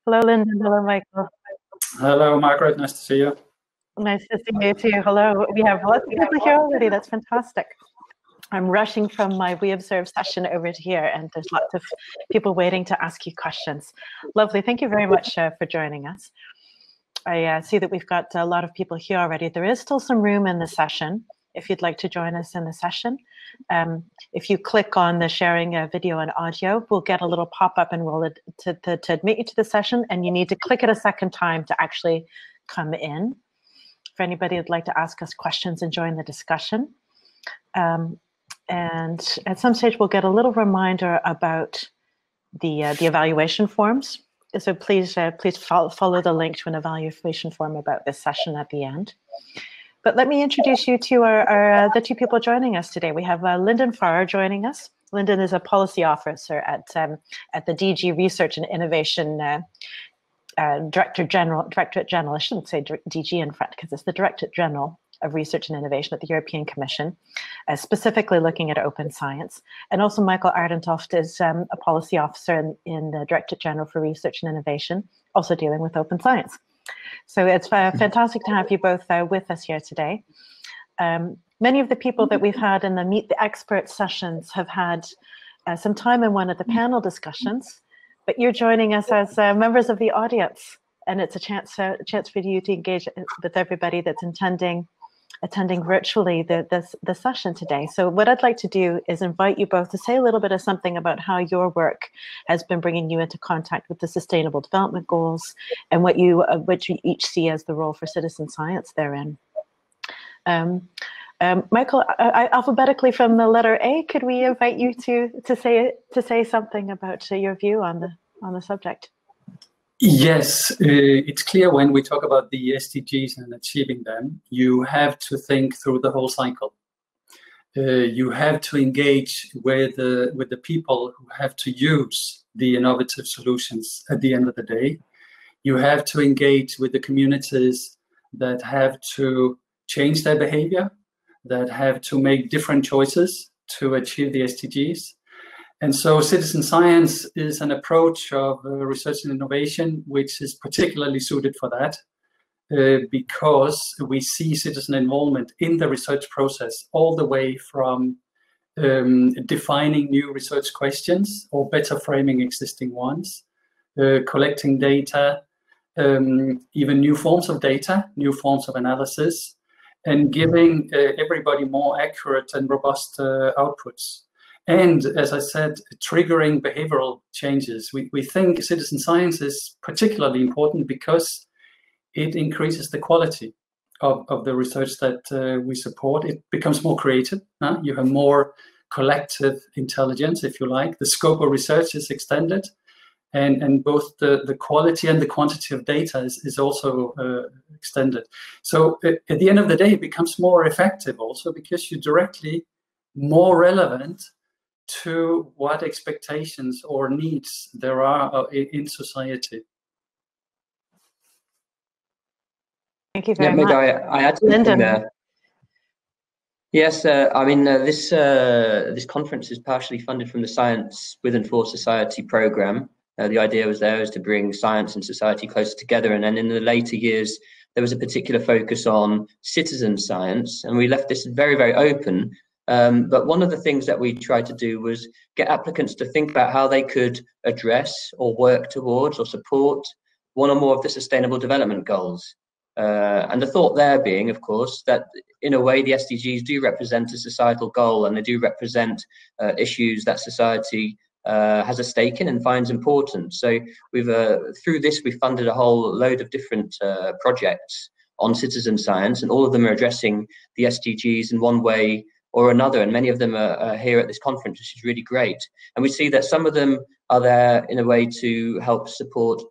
Hello, Linden. Hello, Michael. Hello, Margaret. Nice to see you. Nice to see you too. Hello. We have lots of people here already. That's fantastic. I'm rushing from my We Observe session over to here, and there's lots of people waiting to ask you questions. Lovely. Thank you very much for joining us. I see that we've got a lot of people here already. There is still some room in the session if you'd like to join us in the session. If you click on the sharing video and audio, we'll get a little pop-up and we'll to admit you to the session, and you need to click it a second time to actually come in. For anybody who'd like to ask us questions and join the discussion. And at some stage, we'll get a little reminder about the evaluation forms. So please follow the link to an evaluation form about this session at the end. But let me introduce you to the two people joining us today. We have Linden joining us. Linden is a policy officer at the DG Research and Innovation Directorate-General. I shouldn't say DG in front because it's the Directorate-General of Research and Innovation at the European Commission, specifically looking at open science. And also Michael Arentoft is a policy officer in the Directorate-General for Research and Innovation, also dealing with open science. So it's fantastic to have you both with us here today. Many of the people that we've had in the Meet the Experts sessions have had some time in one of the panel discussions, but you're joining us as members of the audience, and it's a chance for you to engage with everybody that's attending virtually the session today. So what I'd like to do is invite you both to say a little bit of something about how your work has been bringing you into contact with the Sustainable Development Goals and what you each see as the role for citizen science therein. Michael, alphabetically from the letter A, could we invite you to say something about your view on the subject? Yes, it's clear when we talk about the SDGs and achieving them, you have to think through the whole cycle. You have to engage with the people who have to use the innovative solutions at the end of the day. You have to engage with the communities that have to change their behavior, that have to make different choices to achieve the SDGs. And so citizen science is an approach of research and innovation, which is particularly suited for that, because we see citizen involvement in the research process all the way from defining new research questions or better framing existing ones, collecting data, even new forms of data, new forms of analysis, and giving everybody more accurate and robust outputs. And as I said, triggering behavioral changes. We think citizen science is particularly important because it increases the quality of the research that we support. It becomes more creative. You have more collective intelligence, if you like. The scope of research is extended, and both the quality and the quantity of data is also extended. So at the end of the day, it becomes more effective also because you're directly more relevant to what expectations or needs there are in society. Thank you very much. Maybe I add something there. Yes, I mean, this conference is partially funded from the Science with and for Society program. The idea was to bring science and society closer together. And then in the later years, there was a particular focus on citizen science, and we left this very, very open. But one of the things that we tried to do was get applicants to think about how they could address or work towards or support one or more of the Sustainable Development Goals. And the thought there being, of course, that in a way the SDGs do represent a societal goal, and they do represent issues that society has a stake in and finds important. So we've through this we funded a whole load of different projects on citizen science, and all of them are addressing the SDGs in one way or another, and many of them are here at this conference, which is really great. And we see that some of them are there in a way to help support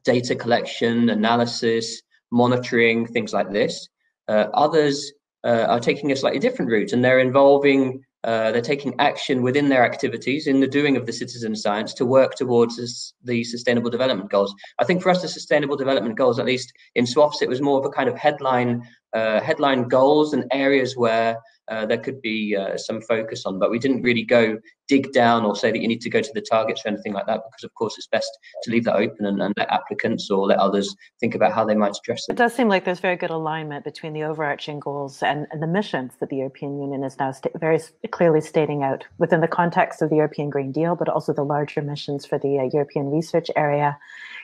data collection, analysis, monitoring, things like this. Others are taking a slightly different route, and they're involving, they're taking action within their activities in the doing of the citizen science to work towards the Sustainable Development Goals. I think for us, the Sustainable Development Goals, at least in SWOFS, it was more of a kind of headline headline goals and areas where there could be some focus on, but we didn't really go dig down or say that you need to go to the targets or anything like that, because of course it's best to leave that open and let applicants or let others think about how they might address it. It does seem like there's very good alignment between the overarching goals and the missions that the European Union is now very clearly stating out within the context of the European Green Deal, but also the larger missions for the European research area.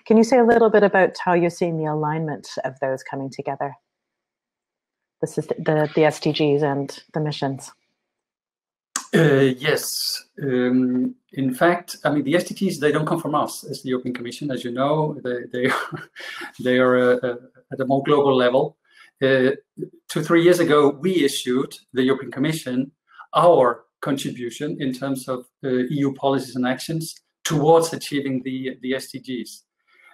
Can you say a little bit about how you're seeing the alignment of those coming together? The SDGs and the missions. Yes. In fact, I mean, the SDGs, they don't come from us as the European Commission, as you know. They are at a more global level. 2-3 years ago, we issued, the European Commission, our contribution in terms of EU policies and actions towards achieving the SDGs.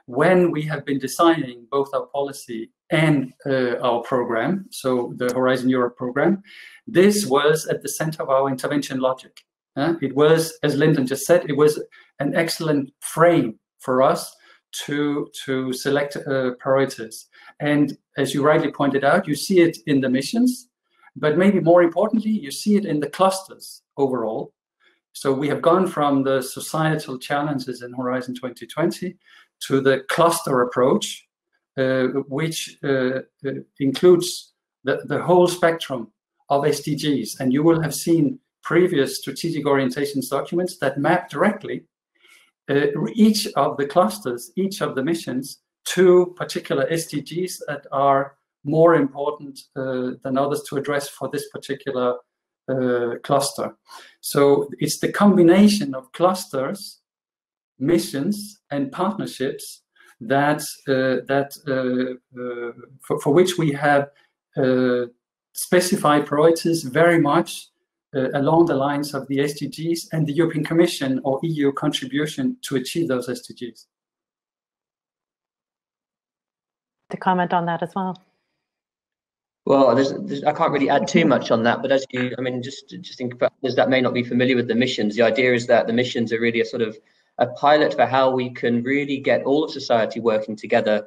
When we have been designing both our policy and our program, so the Horizon Europe program, this was at the center of our intervention logic. It was, as Linden just said, it was an excellent frame for us to select priorities. And as you rightly pointed out, you see it in the missions, but maybe more importantly, you see it in the clusters overall. So we have gone from the societal challenges in Horizon 2020 to the cluster approach, which includes the whole spectrum of SDGs. And you will have seen previous strategic orientations documents that map directly each of the clusters, each of the missions, to particular SDGs that are more important than others to address for this particular cluster. So it's the combination of clusters, missions, and partnerships that for which we have specified priorities very much along the lines of the SDGs and the European Commission or EU contribution to achieve those SDGs. To comment on that as well. Well, I can't really add too much on that, but as you, I mean, just think about those that may not be familiar with the missions. The idea is that the missions are really a sort of a pilot for how we can really get all of society working together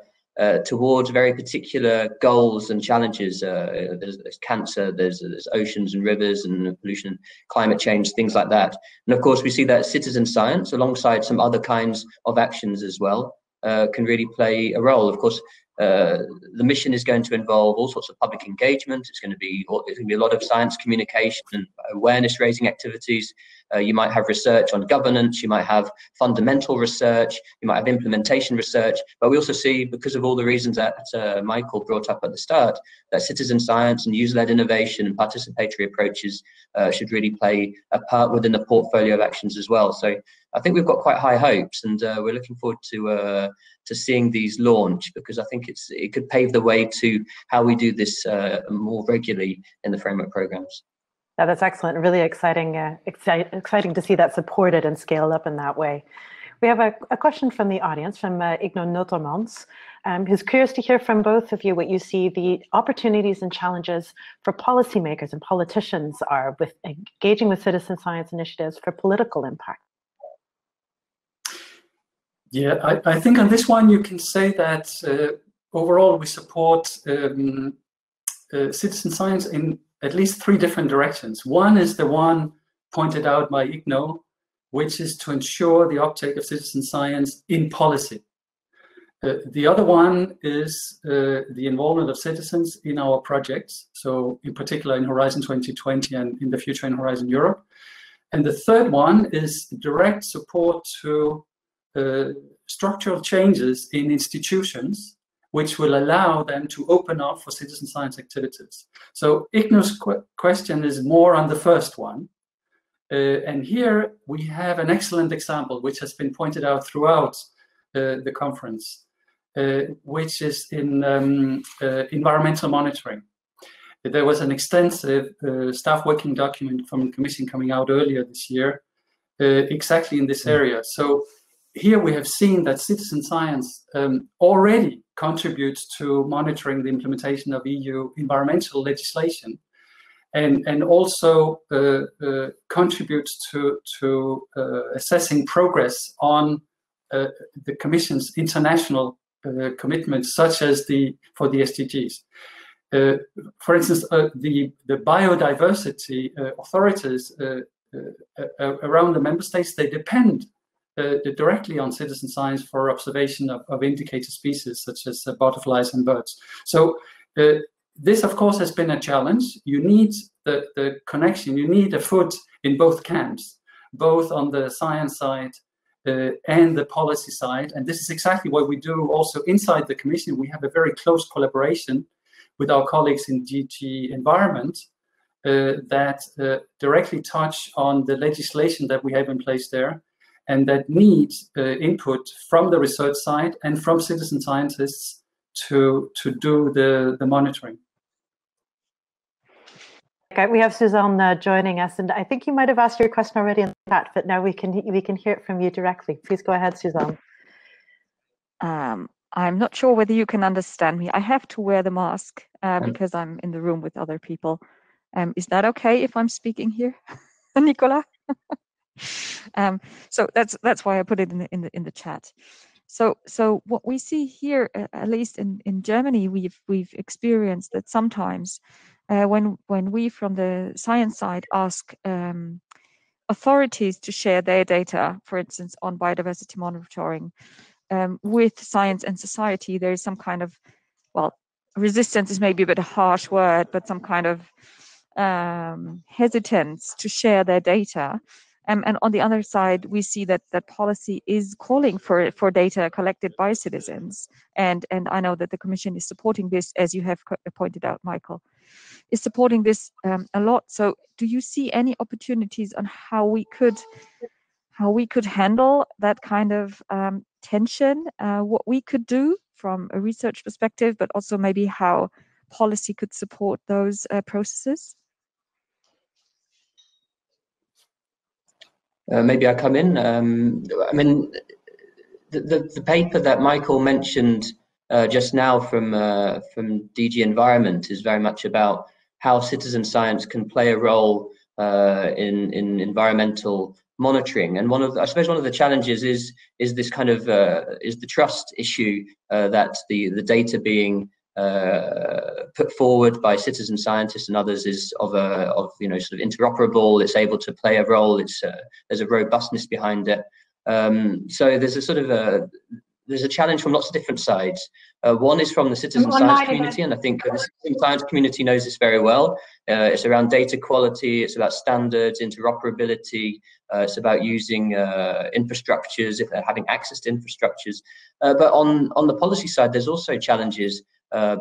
towards very particular goals and challenges. There's cancer, there's oceans and rivers and pollution, climate change, things like that. And of course, we see that citizen science, alongside some other kinds of actions as well, can really play a role. Of course, the mission is going to involve all sorts of public engagement. It's going to be a lot of science communication and awareness raising activities. You might have research on governance, you might have fundamental research, you might have implementation research, but we also see, because of all the reasons that Michael brought up at the start, that citizen science and user-led innovation and participatory approaches should really play a part within the portfolio of actions as well. So I think we've got quite high hopes, and we're looking forward to seeing these launch, because I think it could pave the way to how we do this more regularly in the framework programs. Yeah, that's excellent. Really exciting to see that supported and scaled up in that way. We have a question from the audience, from Igno Notermans, who's curious to hear from both of you what you see the opportunities and challenges for policymakers and politicians are with engaging with citizen science initiatives for political impact. Yeah, I think on this one you can say that overall we support citizen science in at least 3 different directions. One is the one pointed out by Igno, which is to ensure the uptake of citizen science in policy. The other one is the involvement of citizens in our projects, so in particular in Horizon 2020 and in the future in Horizon Europe. And the third one is direct support to structural changes in institutions which will allow them to open up for citizen science activities. So Igno's question is more on the first one. And here we have an excellent example, which has been pointed out throughout the conference, which is in environmental monitoring. There was an extensive staff working document from the Commission coming out earlier this year, exactly in this area. So here we have seen that citizen science already contributes to monitoring the implementation of EU environmental legislation, and also contributes to assessing progress on the Commission's international commitments, such as for the SDGs. For instance, the biodiversity authorities around the member states, they depend directly on citizen science for observation of indicator species such as butterflies and birds. So this, of course, has been a challenge. You need the connection, you need a foot in both camps, both on the science side and the policy side. And this is exactly what we do also inside the Commission. We have a very close collaboration with our colleagues in DG Environment that directly touch on the legislation that we have in place there, and that needs input from the research side and from citizen scientists to do the monitoring. Okay, we have Suzanne joining us, and I think you might have asked your question already in the chat, but now we can hear it from you directly. Please go ahead, Suzanne. I'm not sure whether you can understand me. I have to wear the mask because I'm in the room with other people. Is that okay if I'm speaking here, Nicola? So that's why I put it in the chat. So what we see here, at least in Germany, we've experienced that sometimes when we from the science side ask authorities to share their data, for instance, on biodiversity monitoring with science and society, there is some kind of, well, resistance is maybe a bit a harsh word, but some kind of hesitance to share their data. And on the other side, we see that policy is calling for data collected by citizens. And I know that the Commission is supporting this, as you have pointed out, Michael, is supporting this a lot. So do you see any opportunities on how we could handle that kind of tension, what we could do from a research perspective, but also maybe how policy could support those processes? Maybe I come in. I mean, the paper that Michael mentioned just now from DG Environment is very much about how citizen science can play a role in environmental monitoring. And I suppose one of the challenges is this kind of is the trust issue that the data being put forward by citizen scientists and others is of sort of interoperable. It's able to play a role. There's a robustness behind it. So there's a sort of there's a challenge from lots of different sides. One is from the citizen science community, and I think the citizen science community knows this very well. It's around data quality, it's about standards, interoperability, it's about using infrastructures, if they're having access to infrastructures. But on the policy side, there's also challenges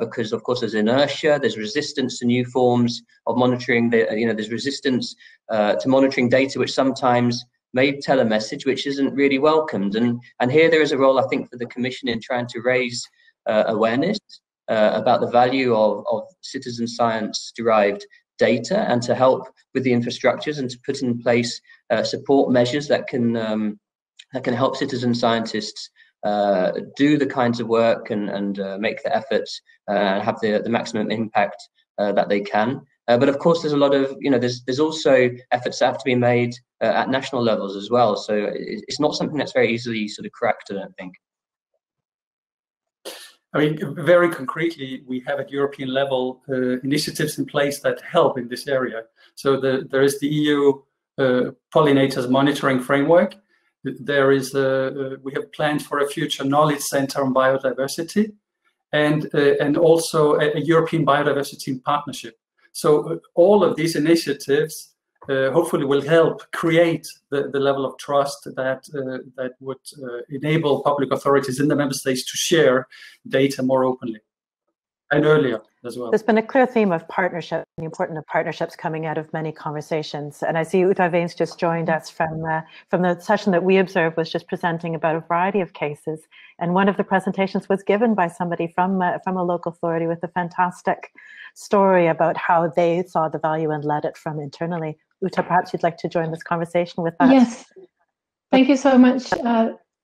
because, of course, there's inertia, there's resistance to new forms of monitoring. There's resistance to monitoring data, which sometimes may tell a message which isn't really welcomed. And here there is a role, I think, for the Commission in trying to raise awareness about the value of citizen science derived data, and to help with the infrastructures and to put in place support measures that can help citizen scientists do the kinds of work and make the efforts and have the maximum impact that they can. But of course, there's a lot of, there's also efforts that have to be made at national levels as well. So it's not something that's very easily sort of cracked, I don't think. I mean, very concretely, we have at European level initiatives in place that help in this area. So there is the EU pollinators monitoring framework. There is we have planned for a future knowledge center on biodiversity, and also a European biodiversity partnership. So all of these initiatives hopefully will help create the level of trust that would enable public authorities in the member states to share data more openly and earlier as well. There's been a clear theme of partnership, the importance of partnerships coming out of many conversations. And I see Uta Vains just joined us from the session that we observed, was just presenting about a variety of cases. And one of the presentations was given by somebody from a local authority with a fantastic story about how they saw the value and led it from internally. Uta, perhaps you'd like to join this conversation with that. Yes, thank you so much.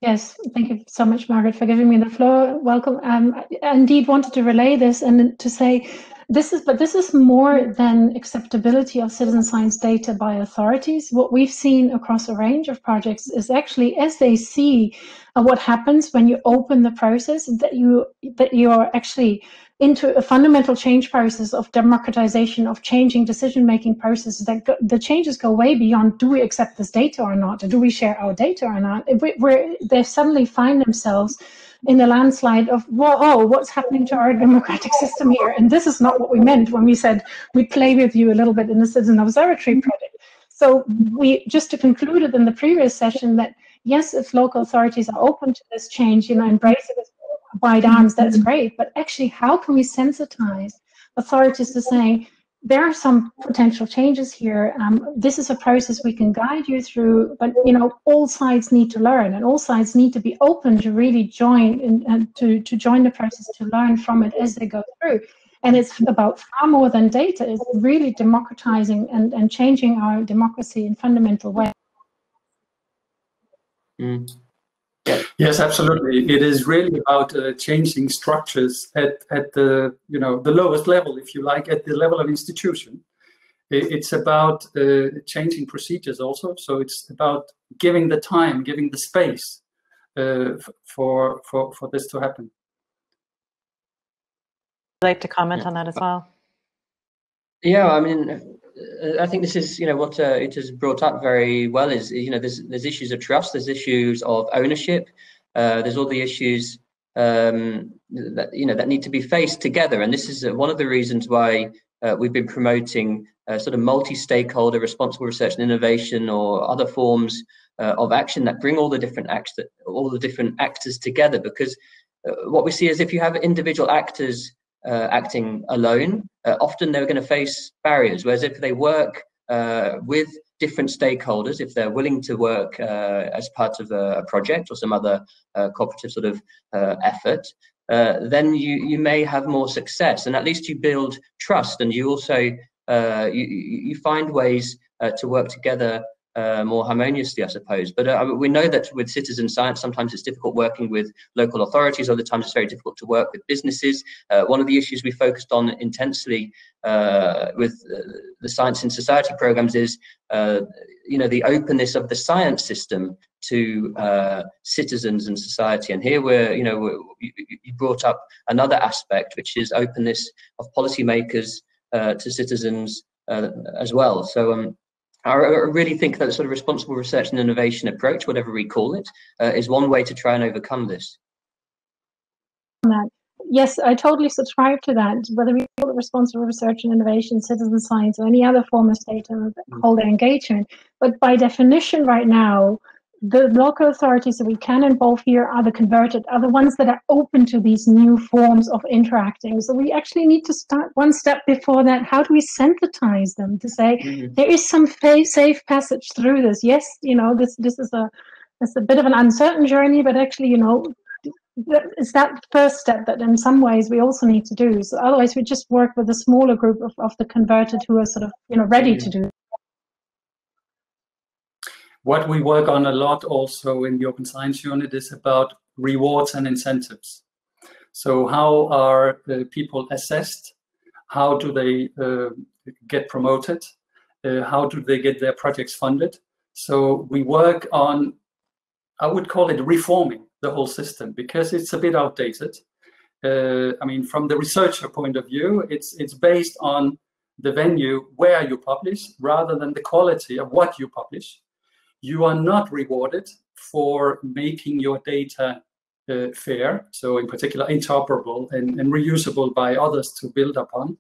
Yes, thank you so much, Margaret, for giving me the floor. Welcome. I indeed wanted to relay this and to say this is more than acceptability of citizen science data by authorities. What we've seen across a range of projects is actually, as they see what happens when you open the process, that you are actually into a fundamental change process of democratization, of changing decision-making processes, that the changes go way beyond, do we accept this data or not, or do we share our data or not? They suddenly find themselves in a landslide of, whoa, what's happening to our democratic system here? And this is not what we meant when we said we play with you a little bit in the Citizen Observatory project. So we just concluded in the previous session that, yes, if local authorities are open to this change, embrace it with wide arms, that's great. But actually, how can we sensitize authorities to saying, there are some potential changes here. This is a process we can guide you through, but all sides need to learn, and all sides need to be open to really join and to join the process, to learn from it as they go through. And it's about far more than data. It's really democratizing and changing our democracy in fundamental ways. Mm. Yes, absolutely. It is really about changing structures at the the lowest level, if you like, at the level of institution. It's about changing procedures also. So it's about giving the time, giving the space for this to happen. I'd like to comment on that as well. Yeah, I mean, I think this is, what it has brought up very well is, there's issues of trust, there's issues of ownership, there's all the issues that that need to be faced together, and this is one of the reasons why we've been promoting sort of multi-stakeholder responsible research and innovation, or other forms of action that bring all the different actors together. Because what we see is, if you have individual actors acting alone, often they're going to face barriers, whereas if they work with different stakeholders, if they're willing to work as part of a project or some other cooperative sort of effort, then you may have more success, and at least you build trust, and you also you find ways to work together more harmoniously, I suppose. But we know that with citizen science, sometimes it's difficult working with local authorities, other times it's very difficult to work with businesses. One of the issues we focused on intensely with the Science in Society programs is the openness of the science system to citizens and society. And here you brought up another aspect, which is openness of policymakers to citizens as well. So I really think that the sort of responsible research and innovation approach, whatever we call it, is one way to try and overcome this. Yes, I totally subscribe to that. Whether we call it responsible research and innovation, citizen science, or any other form of stakeholder engagement, but by definition right now, the local authorities that we can involve here are the converted, are the ones that are open to these new forms of interacting. So we actually need to start one step before that. How do we sensitize them to say, there is some safe passage through this? Yes, this is a bit of an uncertain journey, but actually, it's that first step that in some ways we also need to do. So otherwise we just work with a smaller group of the converted who are sort of, ready to do. What we work on a lot also in the Open Science Unit is about rewards and incentives. So how are people assessed? How do they get promoted? How do they get their projects funded? So we work on, I would call it reforming the whole system, because it's a bit outdated. I mean, from the researcher point of view, it's based on the venue where you publish rather than the quality of what you publish. You are not rewarded for making your data fair, so in particular interoperable and reusable by others to build upon.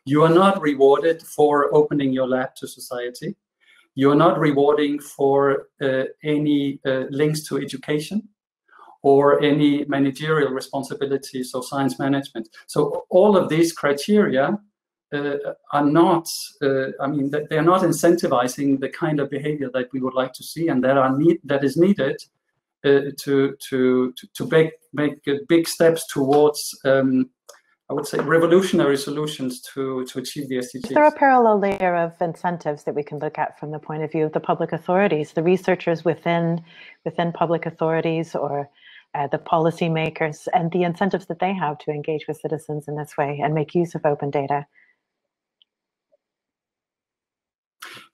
You are not rewarded for opening your lab to society. You are not rewarding for any links to education or any managerial responsibilities or science management. So all of these criteria are not, I mean, they're not incentivizing the kind of behavior that we would like to see, and that is needed to make big steps towards, I would say, revolutionary solutions to achieve the SDGs. Is there a parallel layer of incentives that we can look at from the point of view of the public authorities, the researchers within public authorities, or the policymakers, and the incentives that they have to engage with citizens in this way and make use of open data?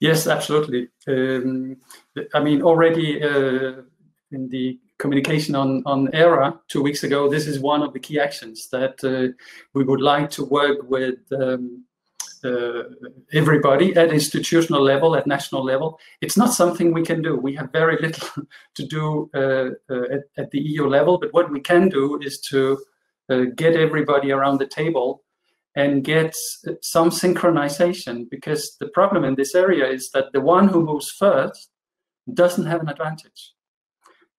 Yes, absolutely. I mean, already the communication on ERA 2 weeks ago, this is one of the key actions that we would like to work with everybody at institutional level, at national level. It's not something we can do. We have very little to do at the EU level, but what we can do is to get everybody around the table and get some synchronization, because the problem in this area is that the one who moves first doesn't have an advantage.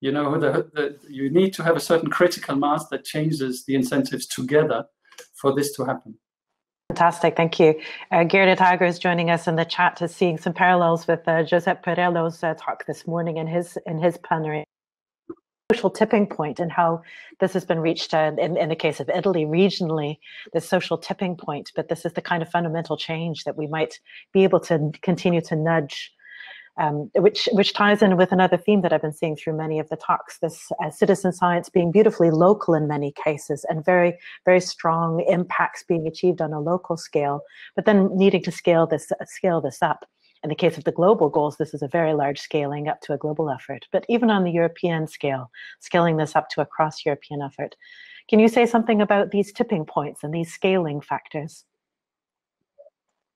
You know, you need to have a certain critical mass that changes the incentives together for this to happen. Fantastic, thank you. Gerda Tiger is joining us in the chat, is seeing some parallels with Josep Perello's talk this morning in his plenary. Social tipping point and how this has been reached in the case of Italy regionally, the social tipping point, but this is the kind of fundamental change that we might be able to continue to nudge, which ties in with another theme that I've been seeing through many of the talks, this citizen science being beautifully local in many cases and very, very strong impacts being achieved on a local scale, but then needing to scale this up. In the case of the global goals, this is a very large scaling up to a global effort, but even on the European scale, scaling this up to a cross-European effort. Can you say something about these tipping points and these scaling factors?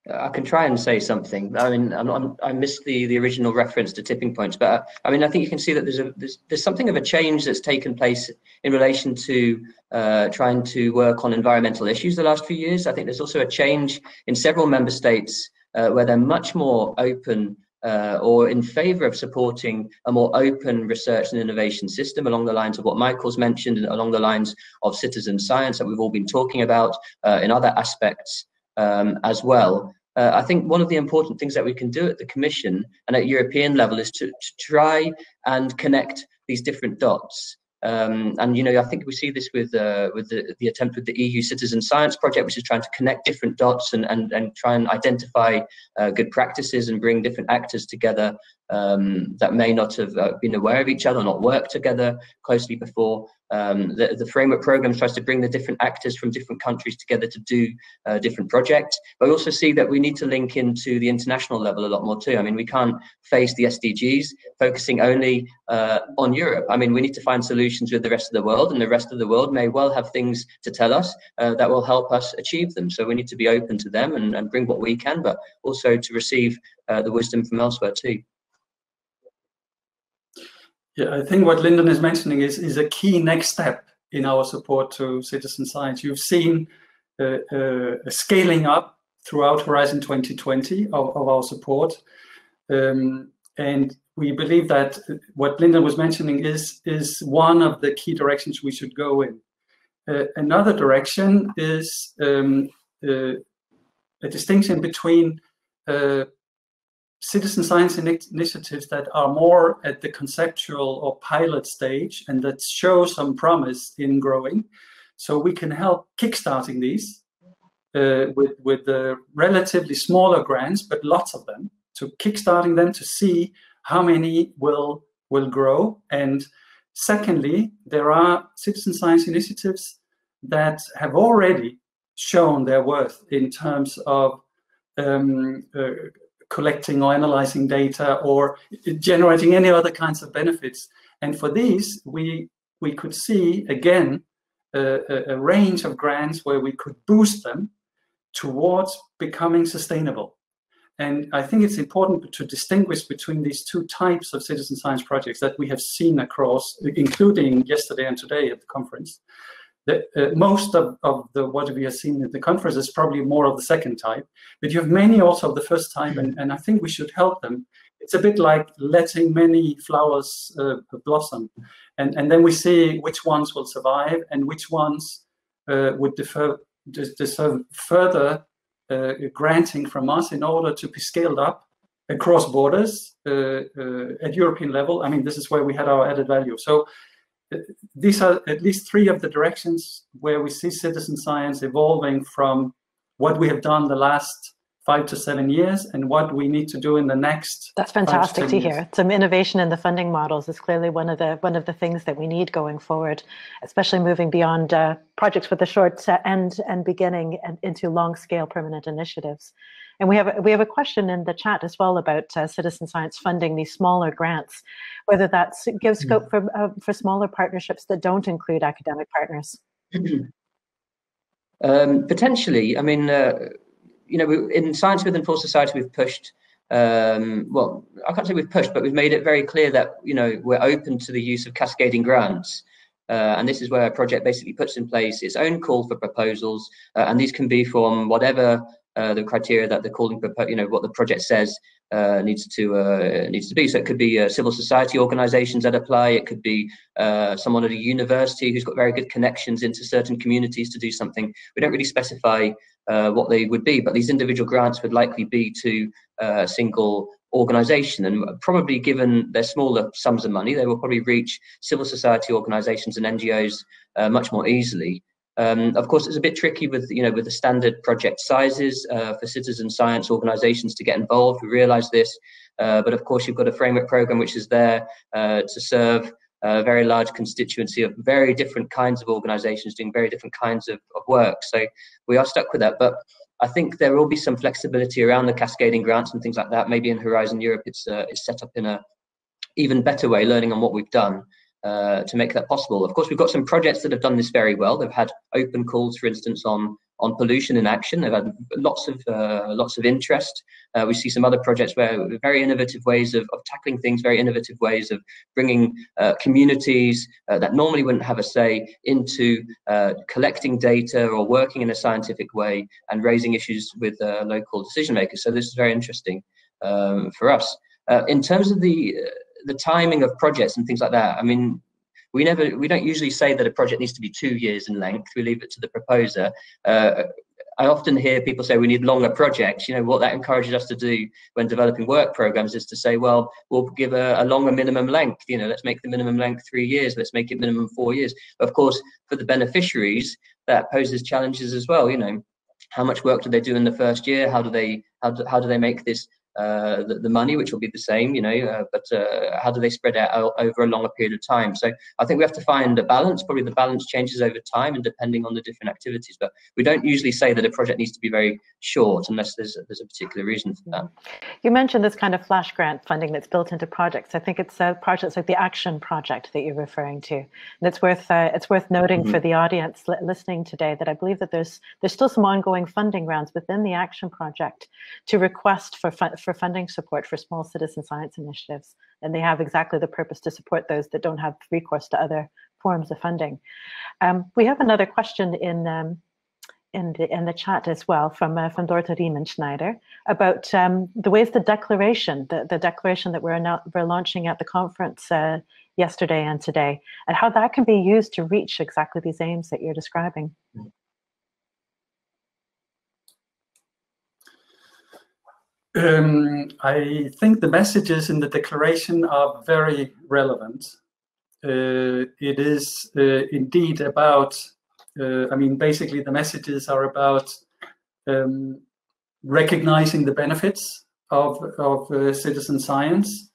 I can try and say something. I mean, I missed the original reference to tipping points, but I mean, I think you can see that there's something of a change that's taken place in relation to trying to work on environmental issues the last few years. I think there's also a change in several member states where they're much more open or in favor of supporting a more open research and innovation system along the lines of what Michael's mentioned and along the lines of citizen science that we've all been talking about in other aspects as well. I think one of the important things that we can do at the Commission and at European level is to try and connect these different dots. And you know, I think we see this with the attempt with the EU Citizen Science Project, which is trying to connect different dots and try and identify good practices and bring different actors together that may not have been aware of each other, not worked together closely before. The framework program tries to bring the different actors from different countries together to do different projects. But we also see that we need to link into the international level a lot more too. I mean, we can't face the SDGs focusing only on Europe. I mean, we need to find solutions with the rest of the world, and the rest of the world may well have things to tell us that will help us achieve them. So we need to be open to them and bring what we can, but also to receive the wisdom from elsewhere too. Yeah, I think what Linden is mentioning is a key next step in our support to citizen science. You've seen a scaling up throughout Horizon 2020 of our support. And we believe that what Linden was mentioning is one of the key directions we should go in. Another direction is a distinction between citizen science initiatives that are more at the conceptual or pilot stage and that show some promise in growing. So we can help kickstarting these with relatively smaller grants, but lots of them, to kickstarting them to see how many will grow. And secondly, there are citizen science initiatives that have already shown their worth in terms of collecting or analyzing data or generating any other kinds of benefits. And for these, we could see, again, a range of grants where we could boost them towards becoming sustainable. And I think it's important to distinguish between these two types of citizen science projects that we have seen across, including yesterday and today at the conference. Most of what we have seen at the conference is probably more of the second type, but you have many also of the first type, and I think we should help them. It's a bit like letting many flowers blossom, and then we see which ones will survive and which ones would deserve further granting from us in order to be scaled up across borders at European level. I mean, this is where we had our added value. So these are at least three of the directions where we see citizen science evolving from what we have done the last 5 to 7 years and what we need to do in the next. That's fantastic to hear. Some innovation in the funding models is clearly one of the things that we need going forward, especially moving beyond projects with a short end and beginning and into long scale permanent initiatives. And we have a question in the chat as well about citizen science funding these smaller grants, whether that gives scope for smaller partnerships that don't include academic partners. Potentially. I mean, you know, in Science Within For Society, we've pushed. Well, I can't say we've pushed, but we've made it very clear that, you know, we're open to the use of cascading grants. And this is where a project basically puts in place its own call for proposals, and these can be from whatever the criteria that the calling, you know, what the project says needs to be. So it could be civil society organisations that apply. It could be someone at a university who's got very good connections into certain communities to do something. We don't really specify what they would be, but these individual grants would likely be to a single organisation, and probably, given their smaller sums of money, they will probably reach civil society organisations and NGOs much more easily. Of course, it's a bit tricky with, you know, with the standard project sizes for citizen science organisations to get involved. We realise this, but of course, you've got a framework programme which is there to serve a very large constituency of very different kinds of organisations doing very different kinds of work. So we are stuck with that, but I think there will be some flexibility around the cascading grants and things like that. Maybe in Horizon Europe, it's set up in a even better way, learning on what we've done to make that possible. Of course, we've got some projects that have done this very well. They've had open calls, for instance, on pollution in action. They've had lots of interest. We see some other projects where very innovative ways of tackling things, very innovative ways of bringing communities that normally wouldn't have a say into collecting data or working in a scientific way and raising issues with local decision makers. So this is very interesting for us. In terms of the timing of projects and things like that, I mean, we don't usually say that a project needs to be 2 years in length. We leave it to the proposer. I often hear people say we need longer projects. You know, what that encourages us to do when developing work programs is to say, well, we'll give a longer minimum length. You know, let's make the minimum length 3 years. Let's make it minimum 4 years. Of course, for the beneficiaries, that poses challenges as well. You know, how much work do they do in the first year? How do they make this the money, which will be the same, you know, but how do they spread out over a longer period of time? So I think we have to find a balance. Probably the balance changes over time and depending on the different activities, but we don't usually say that a project needs to be very short unless there's a particular reason for that. You mentioned this kind of flash grant funding that's built into projects. I think it's projects like the Action Project that you're referring to, and it's worth noting for the audience listening today that I believe that there's still some ongoing funding rounds within the Action Project to request for funding support for small citizen science initiatives, and they have exactly the purpose to support those that don't have recourse to other forms of funding. We have another question in the chat as well from Dorte Riemenschneider about the ways the declaration that we're launching at the conference yesterday and today, and how that can be used to reach exactly these aims that you're describing. I think the messages in the declaration are very relevant. It is indeed about, I mean, basically the messages are about recognizing the benefits of citizen science,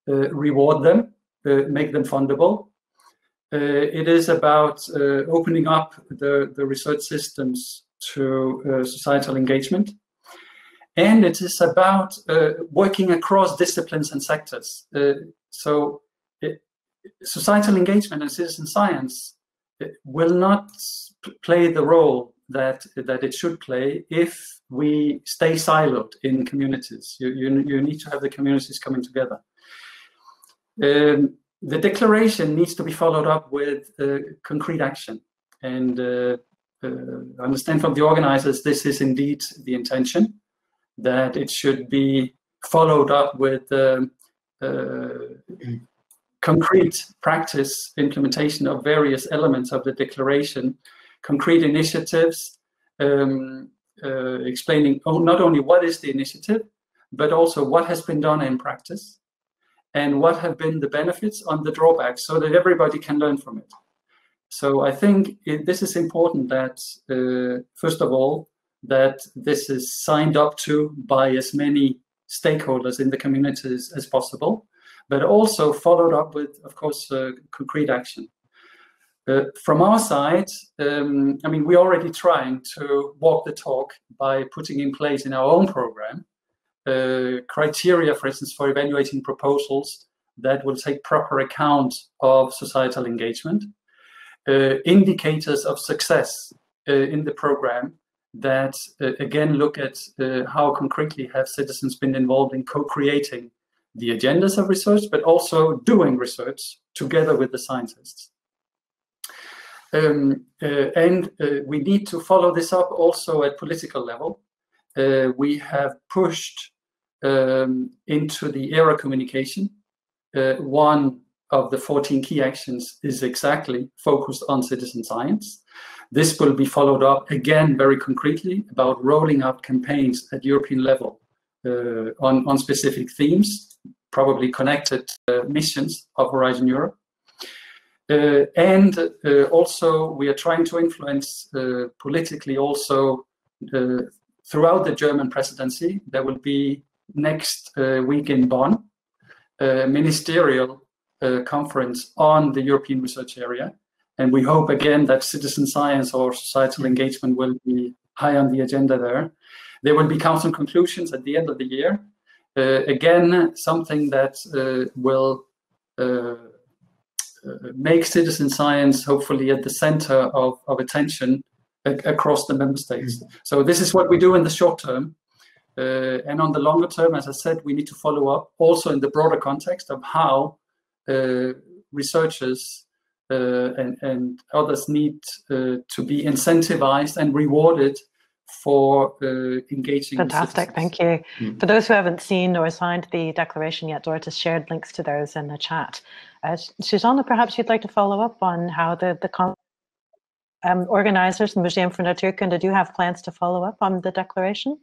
reward them, make them fundable. It is about opening up the research systems to societal engagement. And it is about working across disciplines and sectors. Societal engagement and citizen science will not play the role that it should play if we stay siloed in communities. You need to have the communities coming together. The declaration needs to be followed up with concrete action. And I understand from the organizers, this is indeed the intention, that it should be followed up with concrete practice implementation of various elements of the declaration, concrete initiatives, explaining not only what is the initiative, but also what has been done in practice and what have been the benefits and the drawbacks, so that everybody can learn from it. So I think this is important that, first of all, that this is signed up to by as many stakeholders in the communities as possible, but also followed up with, of course, concrete action. From our side, I mean, we're already trying to walk the talk by putting in place in our own program criteria, for instance, for evaluating proposals that will take proper account of societal engagement, indicators of success in the program that again look at how concretely have citizens been involved in co-creating the agendas of research, but also doing research together with the scientists. We need to follow this up also at political level. We have pushed into the ERA communication. One of the 14 key actions is exactly focused on citizen science. This will be followed up again very concretely about rolling out campaigns at European level on specific themes, probably connected missions of Horizon Europe. Also we are trying to influence politically also throughout the German presidency. There will be next week in Bonn a ministerial conference on the European research area. And we hope again that citizen science or societal engagement will be high on the agenda there. There will be council conclusions at the end of the year. Again, something that will make citizen science hopefully at the center of attention across the member states. So this is what we do in the short term. And on the longer term, as I said, we need to follow up also in the broader context of how researchers and others need to be incentivized and rewarded for engaging. Fantastic, thank you. For those who haven't seen or signed the declaration yet, Dorrit has shared links to those in the chat. Susanne, perhaps you'd like to follow up on how the organizers, the Museum for Naturkunde, do have plans to follow up on the declaration?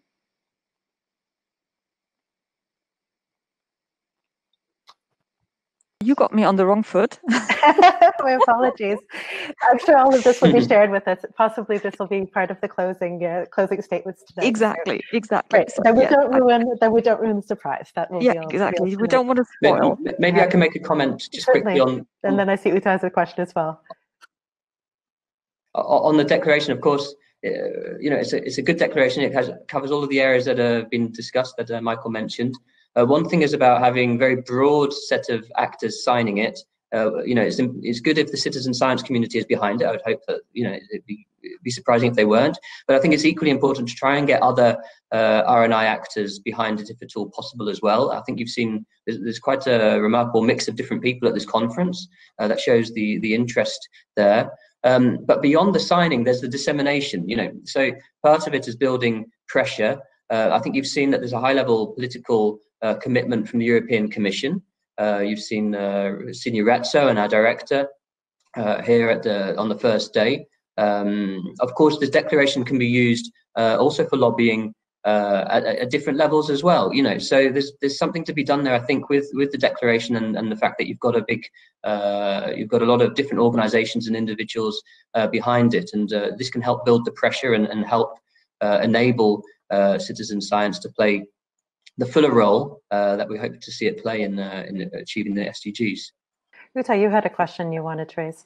You got me on the wrong foot. My apologies. I'm sure all of this will be shared with us. Possibly this will be part of the closing statements today. Exactly. Right. So that we don't ruin the surprise. That will be exactly. We don't want to spoil. Maybe I can make a comment just quickly on. And then I see Uta has a question as well. On the declaration, of course, it's a good declaration. It covers all of the areas that have been discussed that Michael mentioned. One thing is about having a very broad set of actors signing it. It's good if the citizen science community is behind it. I would hope that it'd be surprising if they weren't. But I think it's equally important to try and get other R&I actors behind it if at all possible as well. I think you've seen there's quite a remarkable mix of different people at this conference that shows the interest there. But beyond the signing, there's the dissemination. So part of it is building pressure. I think you've seen that there's a high-level political commitment from the European Commission. You've seen Senior Ratzo and our director here on the first day. Of course, this declaration can be used also for lobbying at different levels as well. So there's something to be done there, I think, with the declaration and the fact that you've got a lot of different organisations and individuals behind it, and this can help build the pressure and help enable citizen science to play the fuller role that we hope to see it play in achieving the SDGs. Uta, you had a question you wanted to raise.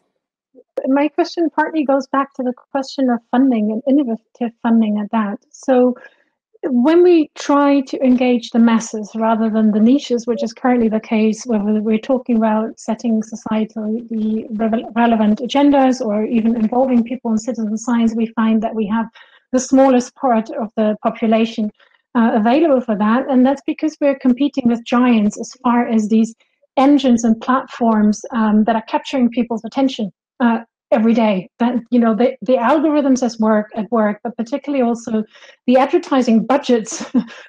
My question partly goes back to the question of funding and innovative funding at that. So when we try to engage the masses rather than the niches, which is currently the case, whether we're talking about setting societally relevant agendas or even involving people in citizen science, we find that we have the smallest part of the population available for that. And that's because we're competing with giants as far as these engines and platforms that are capturing people's attention every day. That the algorithms at work, but particularly also the advertising budgets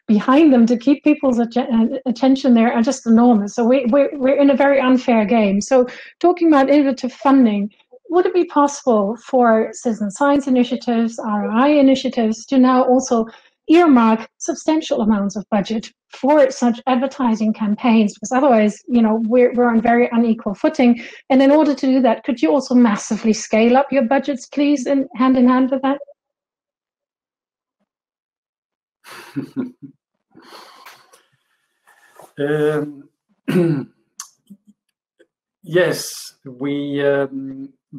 behind them to keep people's attention there are just enormous. So we're in a very unfair game. So talking about innovative funding, would it be possible for citizen science initiatives, RI initiatives, to now also earmark substantial amounts of budget for such advertising campaigns? Because otherwise, we're on very unequal footing. And in order to do that, could you also massively scale up your budgets, please, and hand in hand with that? Yes, we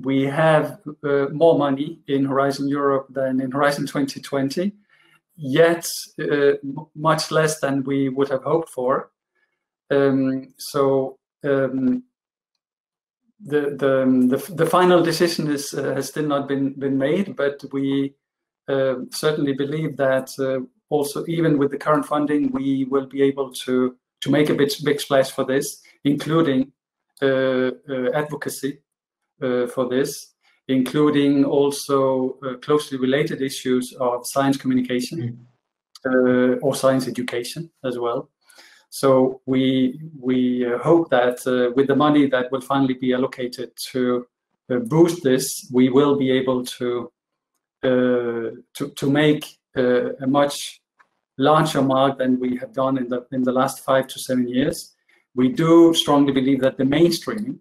we have more money in Horizon Europe than in Horizon 2020, yet much less than we would have hoped for. The final decision has still not been made, but we certainly believe that also even with the current funding, we will be able to make a big splash for this, including advocacy for this, including also closely related issues of science communication or science education as well. So we hope that with the money that will finally be allocated to boost this, we will be able to make a much larger mark than we have done in the last 5 to 7 years. We do strongly believe that the mainstreaming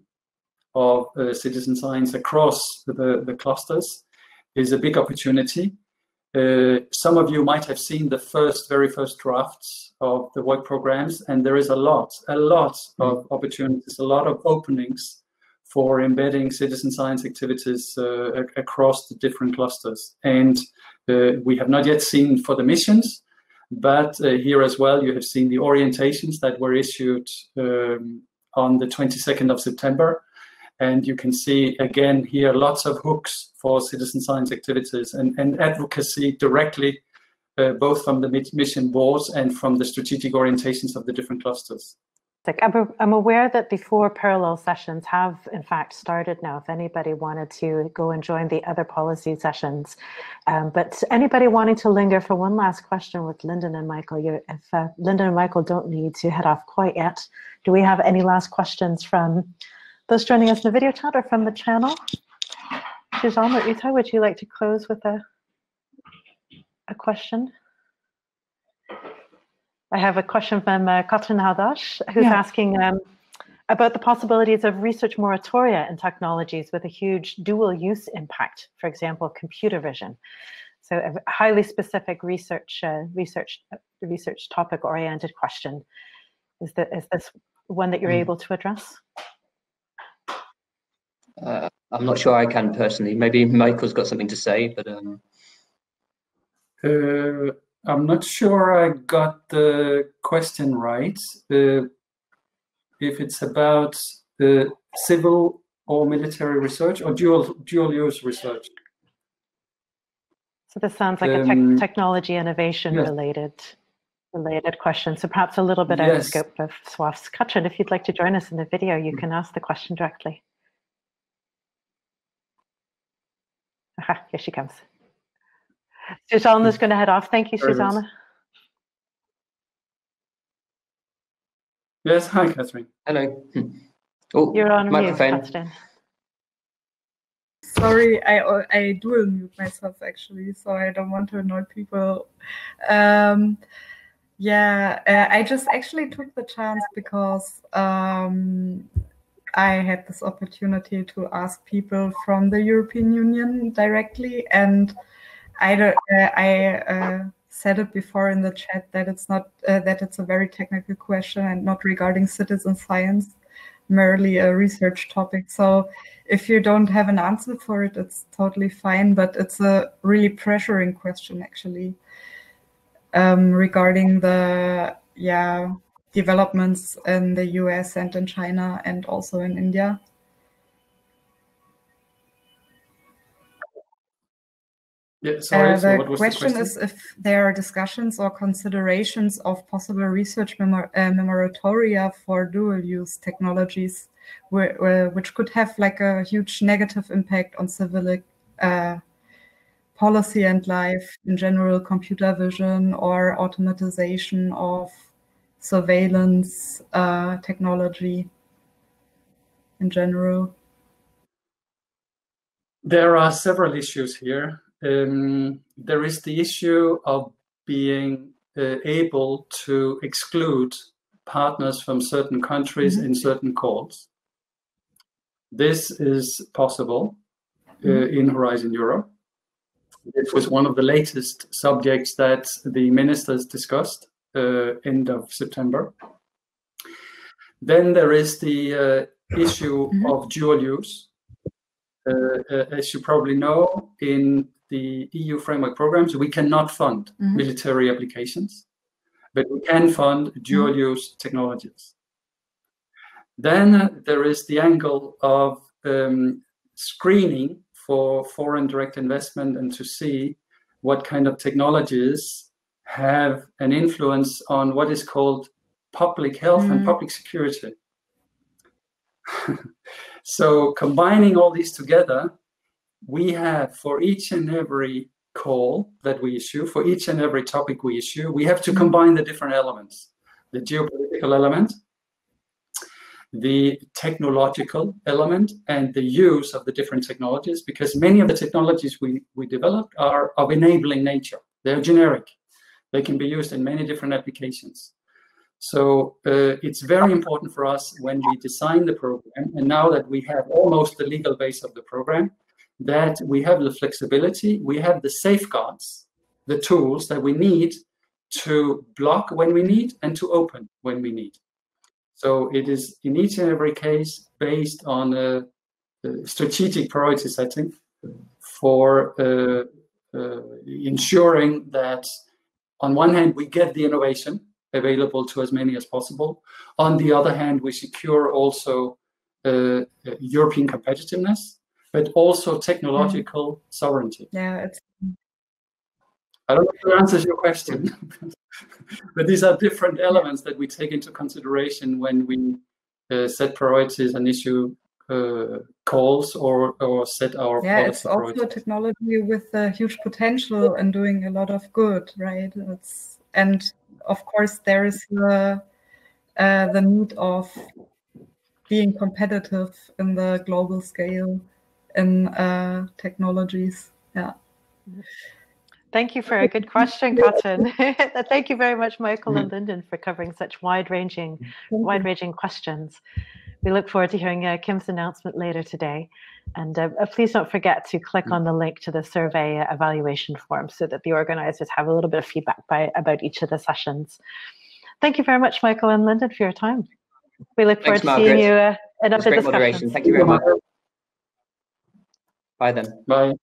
of citizen science across the clusters is a big opportunity. Some of you might have seen the very first drafts of the work programs, and there is a lot of opportunities, a lot of openings for embedding citizen science activities across the different clusters. And we have not yet seen for the missions, but here as well, you have seen the orientations that were issued on the 22nd of September. And you can see again here lots of hooks for citizen science activities and advocacy directly, both from the mission boards and from the strategic orientations of the different clusters. I'm aware that the 4 parallel sessions have in fact started now, if anybody wanted to go and join the other policy sessions. But anybody wanting to linger for one last question with Linden and Michael, if Linden and Michael don't need to head off quite yet, do we have any last questions from those joining us in the video chat or from the channel? Suzanne or Uta, would you like to close with a question? I have a question from Katrin Hadash, who's asking about the possibilities of research moratoria in technologies with a huge dual use impact, for example, computer vision. So a highly specific research topic oriented question. Is this one that you're able to address? I'm not sure I can personally. Maybe Michael's got something to say, but I'm not sure I got the question right. If it's about civil or military research or dual use research. So this sounds like a technology innovation related question. So perhaps a little bit out of scope of SWAF's. Katrin, if you'd like to join us in the video, you can ask the question directly. Aha, here she comes. Suzanne is going to head off. Thank you, Suzanne. Yes, hi, Catherine. Hello. Oh, you're on mute, Catherine. Sorry, I dual mute myself actually, so I don't want to annoy people. I just actually took the chance because I had this opportunity to ask people from the European Union directly, and I said it before in the chat that it's not that it's a very technical question and not regarding citizen science, merely a research topic. So if you don't have an answer for it, it's totally fine. But it's a really pressuring question actually, regarding the developments in the US and in China and also in India. Yeah, sorry, so what was the question is if there are discussions or considerations of possible research moratoria for dual-use technologies, which could have like a huge negative impact on civil policy and life in general, computer vision or automatization of surveillance technology in general. There are several issues here. There is the issue of being able to exclude partners from certain countries in certain calls. This is possible in Horizon Europe. It was one of the latest subjects that the ministers discussed end of September. Then there is the issue of dual use. as you probably know, in the EU framework programs, we cannot fund military applications, but we can fund dual-use technologies. Then there is the angle of screening for foreign direct investment and to see what kind of technologies have an influence on what is called public health and public security. So combining all these together, we have for each and every call that we issue, for each and every topic we issue, we have to combine the different elements, the geopolitical element, the technological element, and the use of the different technologies, because many of the technologies we develop are of enabling nature. They're generic. They can be used in many different applications. So it's very important for us when we design the program, and now that we have almost the legal base of the program, that we have the flexibility, we have the safeguards, the tools that we need to block when we need and to open when we need. So it is in each and every case based on a strategic priority setting for ensuring that on one hand we get the innovation available to as many as possible. On the other hand, we secure also European competitiveness, but also technological sovereignty. Yeah, I don't know if that answers your question, but these are different elements that we take into consideration when we set priorities and issue calls or set our policy it's also priorities. a technology with a huge potential and doing a lot of good, right? And of course, there is the need of being competitive in the global scale in technologies. Yeah. Thank you for a good question, Katrin. Thank you very much, Michael and Linden, for covering such wide-ranging questions. We look forward to hearing Kim's announcement later today. And please don't forget to click on the link to the survey evaluation form so that the organizers have a little bit of feedback about each of the sessions. Thank you very much, Michael and Linden, for your time. We look forward to seeing you in other discussions. Moderation. Thank you very much. Bye then. Bye.